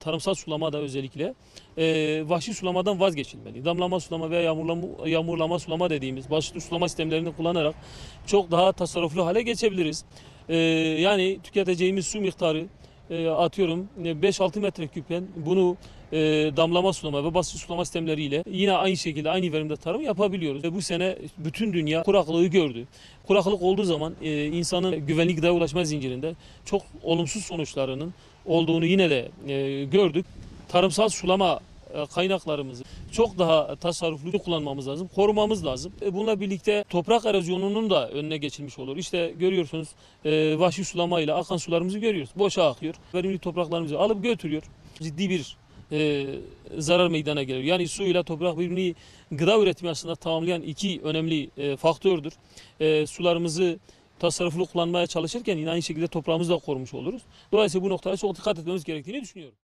tarımsal sulama da özellikle vahşi sulamadan vazgeçilmeli. Damlama sulama veya yağmurlama sulama dediğimiz basit sulama sistemlerini kullanarak çok daha tasarruflu hale geçebiliriz. Yani tüketeceğimiz su miktarı atıyorum 5-6 metreküpken bunu damlama sulama ve basit sulama sistemleriyle yine aynı şekilde aynı verimde tarım yapabiliyoruz. Bu sene bütün dünya kuraklığı gördü. Kuraklık olduğu zaman insanın güvenli gıdaya ulaşma zincirinde çok olumsuz sonuçlarının olduğunu yine de gördük. Tarımsal sulama kaynaklarımızı çok daha tasarruflu kullanmamız lazım, korumamız lazım. Bununla birlikte toprak erozyonunun da önüne geçilmiş olur. İşte görüyorsunuz vahşi sulamayla akan sularımızı görüyoruz. Boşa akıyor. Verimli topraklarımızı alıp götürüyor. Ciddi bir zarar meydana geliyor. Yani suyla toprak birbirini gıda üretimi aslında tamamlayan iki önemli faktördür. Sularımızı tasarruflu kullanmaya çalışırken yine aynı şekilde toprağımızı da korumuş oluruz. Dolayısıyla bu noktaya çok dikkat etmemiz gerektiğini düşünüyorum.